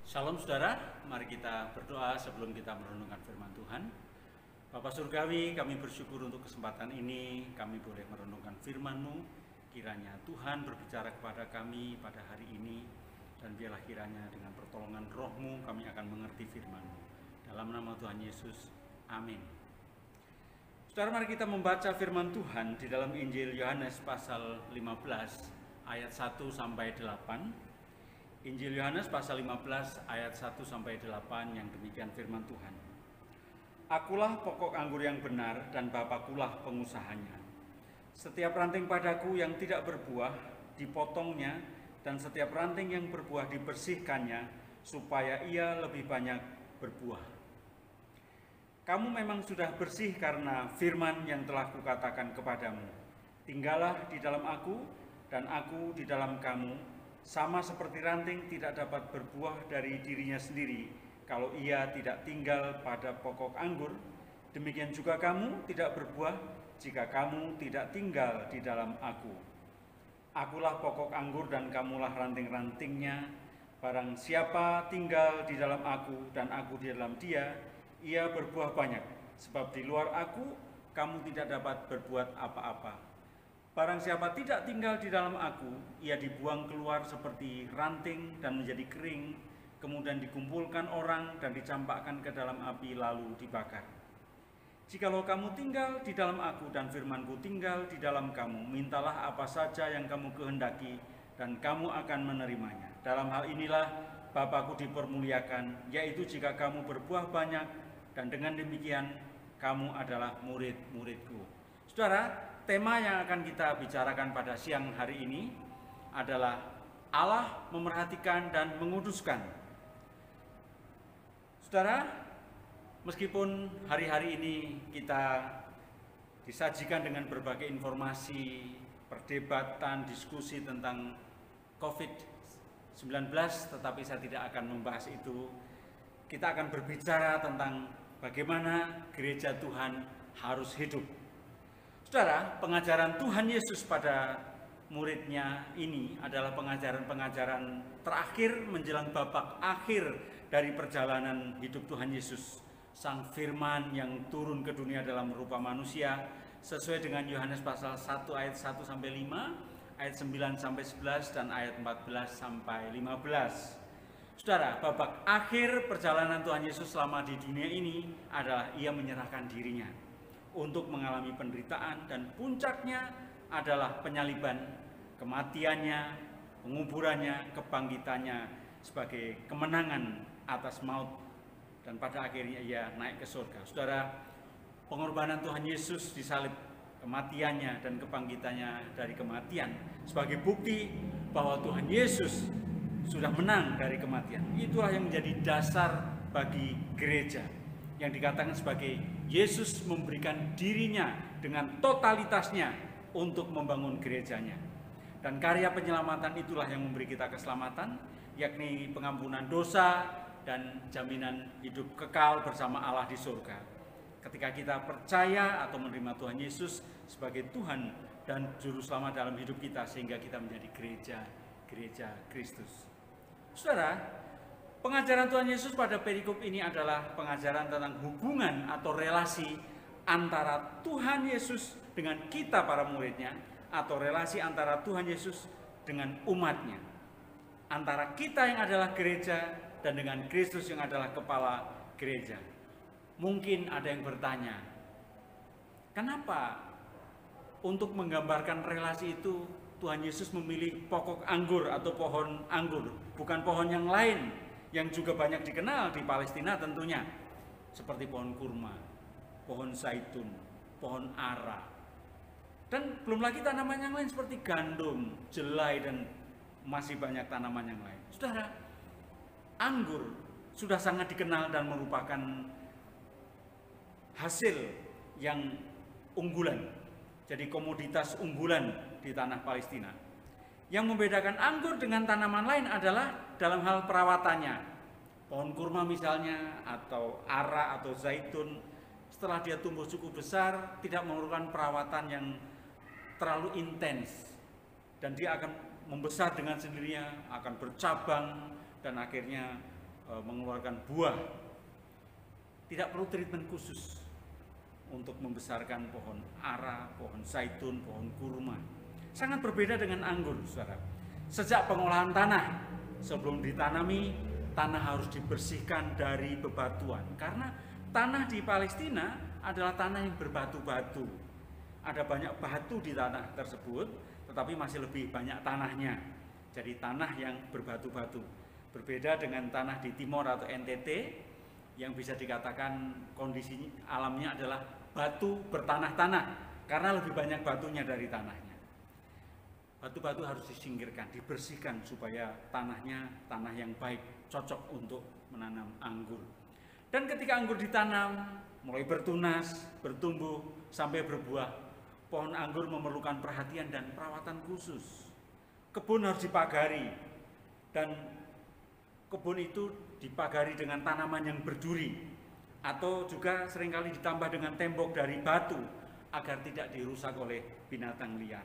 Shalom saudara, mari kita berdoa sebelum kita merenungkan firman Tuhan. Bapa Surgawi, kami bersyukur untuk kesempatan ini, kami boleh merenungkan firman-Mu. Kiranya Tuhan berbicara kepada kami pada hari ini, dan biarlah kiranya dengan pertolongan Roh-Mu kami akan mengerti firman-Mu. Dalam nama Tuhan Yesus, amin. Saudara, mari kita membaca firman Tuhan di dalam Injil Yohanes pasal 15 ayat 1 sampai 8. Injil Yohanes pasal 15 ayat 1 sampai 8 yang demikian firman Tuhan. Akulah pokok anggur yang benar dan Bapakulah pengusahanya. Setiap ranting padaku yang tidak berbuah dipotongnya, dan setiap ranting yang berbuah dibersihkannya supaya ia lebih banyak berbuah. Kamu memang sudah bersih karena firman yang telah kukatakan kepadamu. Tinggallah di dalam aku dan aku di dalam kamu. Sama seperti ranting tidak dapat berbuah dari dirinya sendiri kalau ia tidak tinggal pada pokok anggur, demikian juga kamu tidak berbuah jika kamu tidak tinggal di dalam aku. Akulah pokok anggur dan kamulah ranting-rantingnya. Barang siapa tinggal di dalam aku dan aku di dalam dia, ia berbuah banyak, sebab di luar aku kamu tidak dapat berbuat apa-apa. Barang siapa tidak tinggal di dalam aku, ia dibuang keluar seperti ranting dan menjadi kering, kemudian dikumpulkan orang dan dicampakkan ke dalam api lalu dibakar. Jikalau kamu tinggal di dalam aku dan firmanku tinggal di dalam kamu, mintalah apa saja yang kamu kehendaki dan kamu akan menerimanya. Dalam hal inilah Bapa-Ku dipermuliakan, yaitu jika kamu berbuah banyak, dan dengan demikian kamu adalah murid-muridku. Saudara, tema yang akan kita bicarakan pada siang hari ini adalah Allah memerhatikan dan menguduskan. Saudara, meskipun hari-hari ini kita disajikan dengan berbagai informasi, perdebatan, diskusi tentang COVID-19, tetapi saya tidak akan membahas itu. Kita akan berbicara tentang bagaimana gereja Tuhan harus hidup. Saudara, pengajaran Tuhan Yesus pada muridnya ini adalah pengajaran-pengajaran terakhir menjelang babak akhir dari perjalanan hidup Tuhan Yesus, Sang Firman yang turun ke dunia dalam rupa manusia, sesuai dengan Yohanes pasal 1 ayat 1 sampai 5, ayat 9 sampai 11 dan ayat 14 sampai 15. Saudara, babak akhir perjalanan Tuhan Yesus selama di dunia ini adalah ia menyerahkan dirinya untuk mengalami penderitaan, dan puncaknya adalah penyaliban, kematiannya, penguburannya, kebangkitannya sebagai kemenangan atas maut, dan pada akhirnya ia naik ke surga. Saudara, pengorbanan Tuhan Yesus di salib, kematiannya dan kebangkitannya dari kematian sebagai bukti bahwa Tuhan Yesus sudah menang dari kematian. Itulah yang menjadi dasar bagi gereja, yang dikatakan sebagai Yesus memberikan dirinya dengan totalitasnya untuk membangun gerejanya. Dan karya penyelamatan itulah yang memberi kita keselamatan, yakni pengampunan dosa dan jaminan hidup kekal bersama Allah di surga. Ketika kita percaya atau menerima Tuhan Yesus sebagai Tuhan dan Juru Selamat dalam hidup kita, sehingga kita menjadi gereja Kristus. Saudara, pengajaran Tuhan Yesus pada perikop ini adalah pengajaran tentang hubungan atau relasi antara Tuhan Yesus dengan kita para muridnya, atau relasi antara Tuhan Yesus dengan umatnya, antara kita yang adalah gereja dan dengan Kristus yang adalah kepala gereja. Mungkin ada yang bertanya, kenapa untuk menggambarkan relasi itu Tuhan Yesus memilih pokok anggur atau pohon anggur, bukan pohon yang lain yang juga banyak dikenal di Palestina tentunya, seperti pohon kurma, pohon zaitun, pohon ara, dan belum lagi tanaman yang lain seperti gandum, jelai, dan masih banyak tanaman yang lain. Saudara, anggur sudah sangat dikenal dan merupakan hasil yang unggulan, jadi komoditas unggulan di tanah Palestina. Yang membedakan anggur dengan tanaman lain adalah dalam hal perawatannya. Pohon kurma misalnya, atau ara atau zaitun, setelah dia tumbuh cukup besar, tidak memerlukan perawatan yang terlalu intens, dan dia akan membesar dengan sendirinya, akan bercabang, dan akhirnya mengeluarkan buah. Tidak perlu treatment khusus untuk membesarkan pohon ara, pohon zaitun, pohon kurma. Sangat berbeda dengan anggur, saudara. Sejak pengolahan tanah, sebelum ditanami, tanah harus dibersihkan dari bebatuan. Karena tanah di Palestina adalah tanah yang berbatu-batu. Ada banyak batu di tanah tersebut, tetapi masih lebih banyak tanahnya. Jadi tanah yang berbatu-batu. Berbeda dengan tanah di Timor atau NTT, yang bisa dikatakan kondisi alamnya adalah batu bertanah-tanah, karena lebih banyak batunya dari tanahnya. Batu-batu harus disingkirkan, dibersihkan supaya tanahnya tanah yang baik, cocok untuk menanam anggur. Dan ketika anggur ditanam, mulai bertunas, bertumbuh, sampai berbuah, pohon anggur memerlukan perhatian dan perawatan khusus. Kebun harus dipagari, dan kebun itu dipagari dengan tanaman yang berduri, atau juga seringkali ditambah dengan tembok dari batu agar tidak dirusak oleh binatang liar.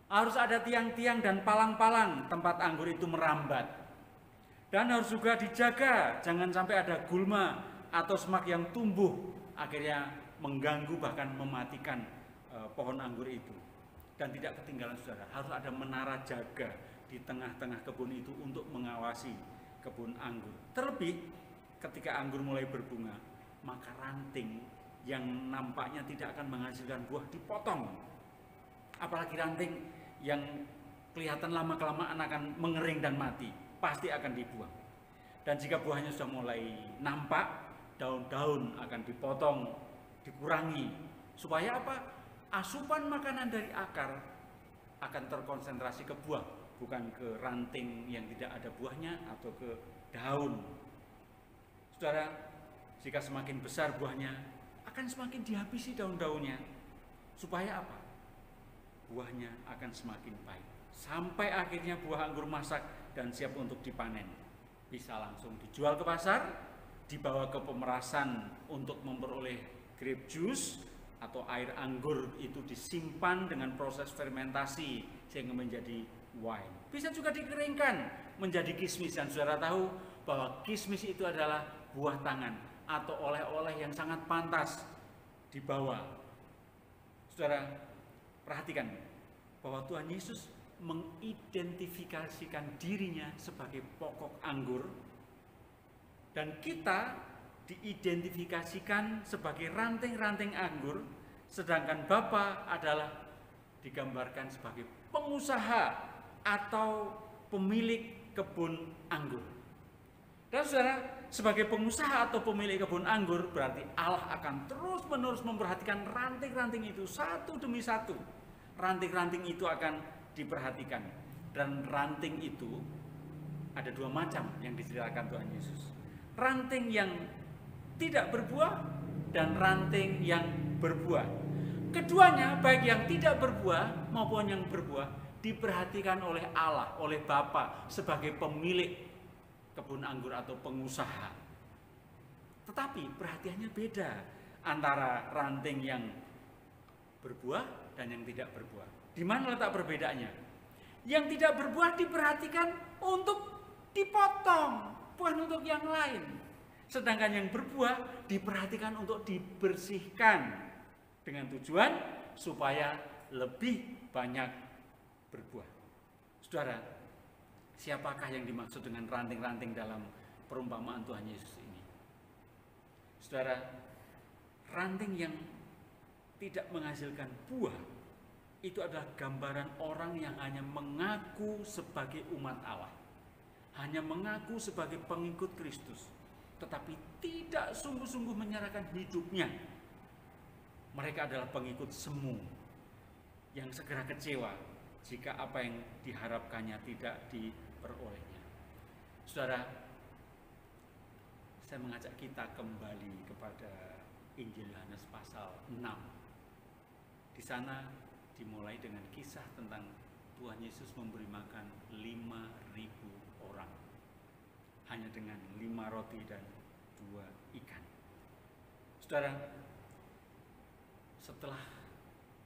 Harus ada tiang-tiang dan palang-palang tempat anggur itu merambat. Dan harus juga dijaga, jangan sampai ada gulma atau semak yang tumbuh akhirnya mengganggu bahkan mematikan pohon anggur itu. Dan tidak ketinggalan, saudara, harus ada menara jaga di tengah-tengah kebun itu untuk mengawasi kebun anggur. Terlebih ketika anggur mulai berbunga, maka ranting yang nampaknya tidak akan menghasilkan buah dipotong. Apalagi ranting yang kelihatan lama-kelamaan akan mengering dan mati, pasti akan dibuang. Dan jika buahnya sudah mulai nampak, daun-daun akan dipotong, dikurangi. Supaya apa? Asupan makanan dari akar akan terkonsentrasi ke buah, bukan ke ranting yang tidak ada buahnya atau ke daun. Saudara, jika semakin besar buahnya, akan semakin dihabisi daun-daunnya. Supaya apa? Buahnya akan semakin baik. Sampai akhirnya buah anggur masak dan siap untuk dipanen. Bisa langsung dijual ke pasar, dibawa ke pemerasan untuk memperoleh grape juice, atau air anggur itu disimpan dengan proses fermentasi sehingga menjadi wine. Bisa juga dikeringkan menjadi kismis, dan saudara tahu bahwa kismis itu adalah buah tangan atau oleh-oleh yang sangat pantas dibawa. Saudara, perhatikan bahwa Tuhan Yesus mengidentifikasikan dirinya sebagai pokok anggur, dan kita diidentifikasikan sebagai ranting-ranting anggur, sedangkan Bapa adalah digambarkan sebagai pengusaha atau pemilik kebun anggur. Dan saudara, sebagai pengusaha atau pemilik kebun anggur, berarti Allah akan terus-menerus memperhatikan ranting-ranting itu satu demi satu. Ranting-ranting itu akan diperhatikan, dan ranting itu ada dua macam yang diceritakan Tuhan Yesus. Ranting yang tidak berbuah dan ranting yang berbuah. Keduanya, baik yang tidak berbuah maupun yang berbuah, diperhatikan oleh Allah, oleh Bapa sebagai pemilik kebun anggur atau pengusaha. Tetapi perhatiannya beda antara ranting yang berbuah dan yang tidak berbuah. Di mana letak perbedaannya? Yang tidak berbuah diperhatikan untuk dipotong, bukan untuk yang lain. Sedangkan yang berbuah diperhatikan untuk dibersihkan dengan tujuan supaya lebih banyak berbuah. Saudara, siapakah yang dimaksud dengan ranting-ranting dalam perumpamaan Tuhan Yesus ini? Saudara, ranting yang tidak menghasilkan buah itu adalah gambaran orang yang hanya mengaku sebagai umat Allah, hanya mengaku sebagai pengikut Kristus, tetapi tidak sungguh-sungguh menyerahkan hidupnya. Mereka adalah pengikut semu yang segera kecewa jika apa yang diharapkannya tidak diperolehnya. Saudara, saya mengajak kita kembali kepada Injil Yohanes pasal 6. Di sana dimulai dengan kisah tentang Tuhan Yesus memberi makan 5.000 orang hanya dengan 5 roti dan 2 ikan. Saudara, setelah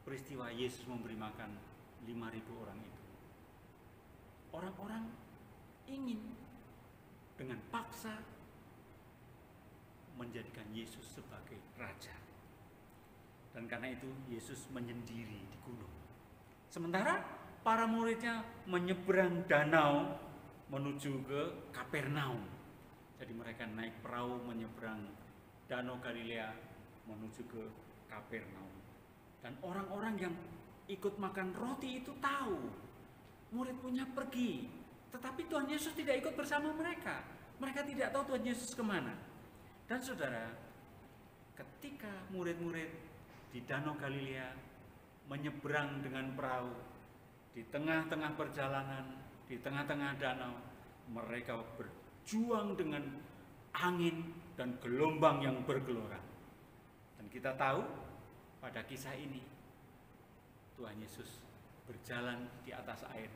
peristiwa Yesus memberi makan 5.000 orang itu, orang-orang ingin dengan paksa menjadikan Yesus sebagai raja. Dan karena itu Yesus menyendiri di gunung. Sementara para muridnya menyeberang danau menuju ke Kapernaum. Jadi mereka naik perahu menyeberang danau Galilea menuju ke Kapernaum. Dan orang-orang yang ikut makan roti itu tahu murid-muridnya pergi, tetapi Tuhan Yesus tidak ikut bersama mereka. Mereka tidak tahu Tuhan Yesus kemana. Dan saudara, ketika murid-murid di danau Galilea menyeberang dengan perahu, di tengah-tengah perjalanan, di tengah-tengah danau, mereka berjuang dengan angin dan gelombang yang bergelora. Dan kita tahu pada kisah ini Tuhan Yesus berjalan di atas air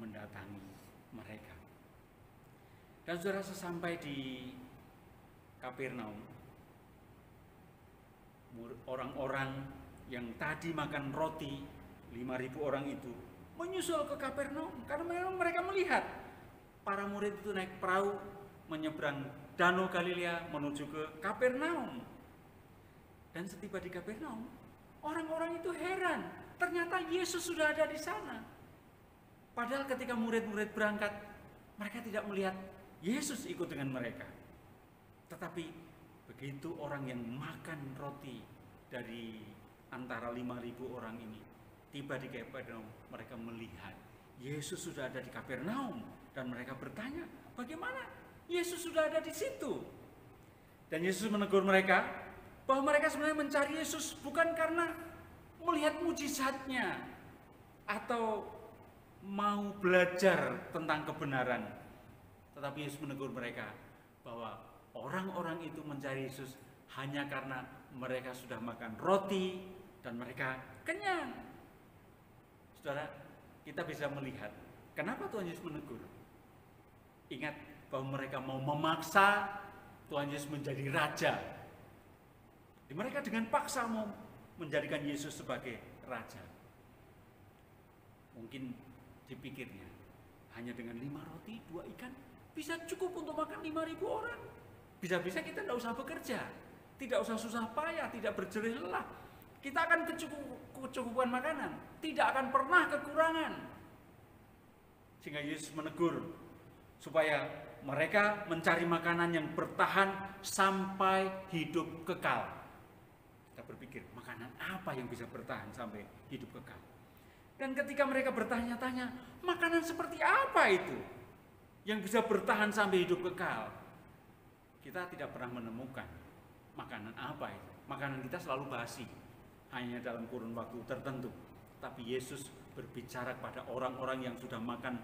mendatangi mereka. Dan saudara, sesampai di Kapernaum, orang-orang yang tadi makan roti 5.000 orang itu menyusul ke Kapernaum karena memang mereka melihat para murid itu naik perahu menyeberang danau Galilea menuju ke Kapernaum. Dan setiba di Kapernaum, orang-orang itu heran, ternyata Yesus sudah ada di sana. Padahal ketika murid-murid berangkat, mereka tidak melihat Yesus ikut dengan mereka. Tetapi begitu orang yang makan roti dari antara 5.000 orang ini tiba di Kapernaum, mereka melihat Yesus sudah ada di Kapernaum. Dan mereka bertanya, bagaimana Yesus sudah ada di situ? Dan Yesus menegur mereka bahwa mereka sebenarnya mencari Yesus bukan karena melihat mujizatnya atau mau belajar tentang kebenaran. Tetapi Yesus menegur mereka bahwa orang-orang itu mencari Yesus hanya karena mereka sudah makan roti dan mereka kenyang. Saudara, kita bisa melihat kenapa Tuhan Yesus menegur. Ingat bahwa mereka mau memaksa Tuhan Yesus menjadi raja. Mereka dengan paksa mau menjadikan Yesus sebagai raja. Mungkin dipikirnya hanya dengan 5 roti 2 ikan bisa cukup untuk makan 5.000 orang. Bisa-bisa kita tidak usah bekerja, tidak usah susah payah, tidak berjerih lelah. Kita akan kecukupan makanan, tidak akan pernah kekurangan. Sehingga Yesus menegur supaya mereka mencari makanan yang bertahan sampai hidup kekal. Kita berpikir, makanan apa yang bisa bertahan sampai hidup kekal? Dan ketika mereka bertanya-tanya, makanan seperti apa itu yang bisa bertahan sampai hidup kekal? Kita tidak pernah menemukan makanan apa itu. Makanan kita selalu basi, hanya dalam kurun waktu tertentu. Tapi Yesus berbicara kepada orang-orang yang sudah makan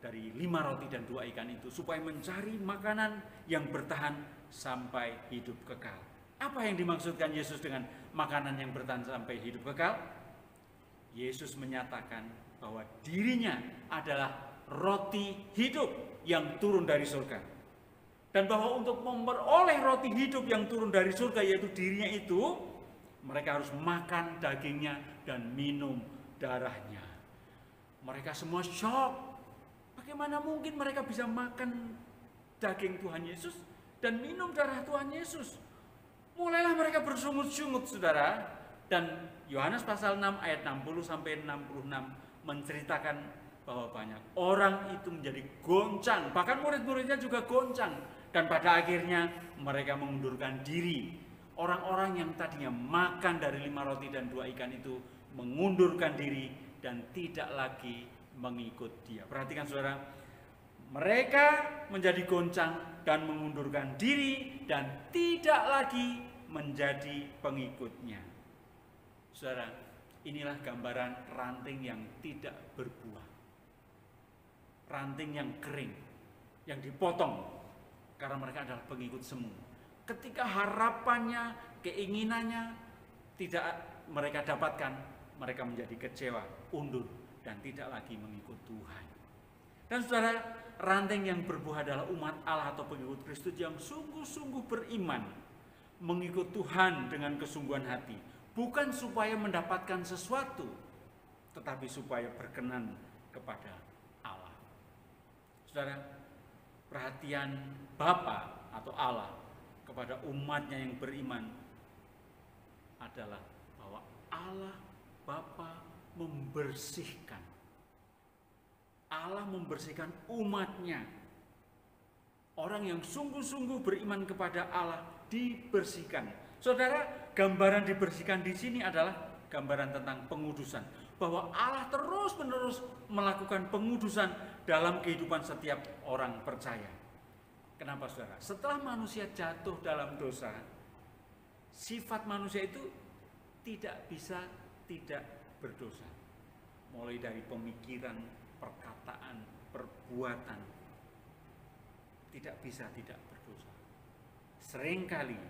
dari 5 roti dan 2 ikan itu, supaya mencari makanan yang bertahan sampai hidup kekal. Apa yang dimaksudkan Yesus dengan makanan yang bertahan sampai hidup kekal? Yesus menyatakan bahwa dirinya adalah roti hidup yang turun dari surga. Dan bahwa untuk memperoleh roti hidup yang turun dari surga, yaitu dirinya itu, mereka harus makan dagingnya dan minum darahnya. Mereka semua syok. Bagaimana mungkin mereka bisa makan daging Tuhan Yesus dan minum darah Tuhan Yesus? Mulailah mereka bersungut-sungut, saudara. Dan Yohanes pasal 6 ayat 60 sampai 66 menceritakan bahwa banyak orang itu menjadi goncang, bahkan murid-muridnya juga goncang, dan pada akhirnya mereka mengundurkan diri. Orang-orang yang tadinya makan dari 5 roti dan 2 ikan itu mengundurkan diri dan tidak lagi mengikut dia. Perhatikan saudara, mereka menjadi goncang dan mengundurkan diri dan tidak lagi menjadi pengikutnya. Saudara, inilah gambaran ranting yang tidak berbuah. Ranting yang kering, yang dipotong karena mereka adalah pengikut semu. Ketika harapannya, keinginannya tidak mereka dapatkan, mereka menjadi kecewa, undur, dan tidak lagi mengikut Tuhan. Dan saudara, ranting yang berbuah adalah umat Allah atau pengikut Kristus yang sungguh-sungguh beriman, mengikut Tuhan dengan kesungguhan hati, bukan supaya mendapatkan sesuatu, tetapi supaya berkenan kepada Allah. Saudara, perhatian Bapa atau Allah kepada umatnya yang beriman adalah bahwa Allah Bapa membersihkan. Allah membersihkan umatnya. Orang yang sungguh-sungguh beriman kepada Allah dibersihkan. Saudara, gambaran dibersihkan di sini adalah gambaran tentang pengudusan. Bahwa Allah terus-menerus melakukan pengudusan dalam kehidupan setiap orang percaya. Kenapa saudara? Setelah manusia jatuh dalam dosa, sifat manusia itu tidak bisa tidak berdosa. Mulai dari pemikiran, perkataan, perbuatan, tidak bisa tidak berdosa. Seringkali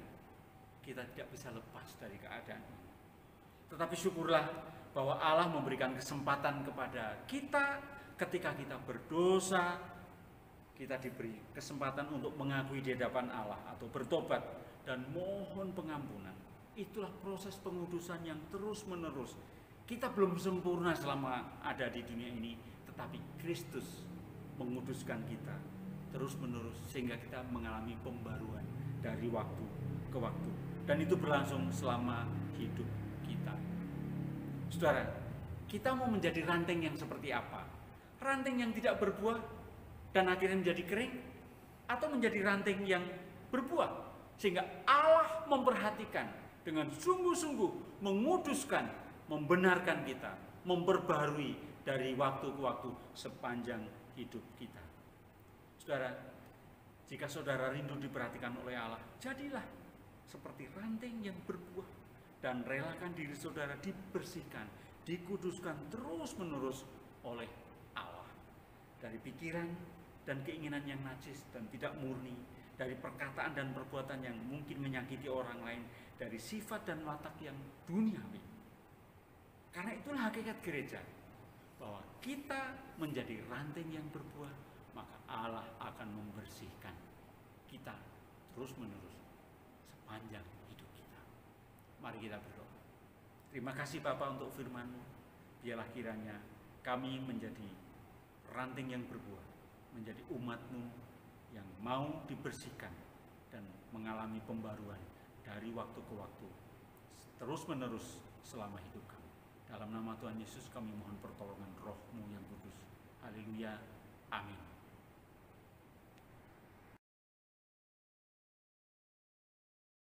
kita tidak bisa lepas dari keadaan ini. Tetapi syukurlah bahwa Allah memberikan kesempatan kepada kita ketika kita berdosa, kita diberi kesempatan untuk mengakui di hadapan Allah atau bertobat dan mohon pengampunan. Itulah proses pengudusan yang terus-menerus. Kita belum sempurna selama ada di dunia ini, tetapi Kristus menguduskan kita terus-menerus sehingga kita mengalami pembaruan dari waktu ke waktu. Dan itu berlangsung selama hidup kita. Saudara, kita mau menjadi ranting yang seperti apa? Ranting yang tidak berbuah dan akhirnya menjadi kering, atau menjadi ranting yang berbuah sehingga Allah memperhatikan dengan sungguh-sungguh menguduskan, membenarkan kita, memperbarui dari waktu ke waktu sepanjang hidup kita. Saudara, jika saudara rindu diperhatikan oleh Allah, jadilah seperti ranting yang berbuah dan relakan diri saudara dibersihkan, dikuduskan terus-menerus oleh Allah. Dari pikiran dan keinginan yang najis dan tidak murni, dari perkataan dan perbuatan yang mungkin menyakiti orang lain, dari sifat dan watak yang duniawi. Karena itulah hakikat gereja, bahwa kita menjadi ranting yang berbuah, maka Allah akan membersihkan kita terus-menerus sepanjang hidup kita. Mari kita berdoa. Terima kasih Bapa untuk firman-Mu. Biarlah kiranya kami menjadi ranting yang berbuah, menjadi umat-Mu yang mau dibersihkan dan mengalami pembaruan dari waktu ke waktu, terus-menerus selama hidup kami. Dalam nama Tuhan Yesus kami mohon pertolongan Roh-Mu yang kudus. Haleluya. Amin.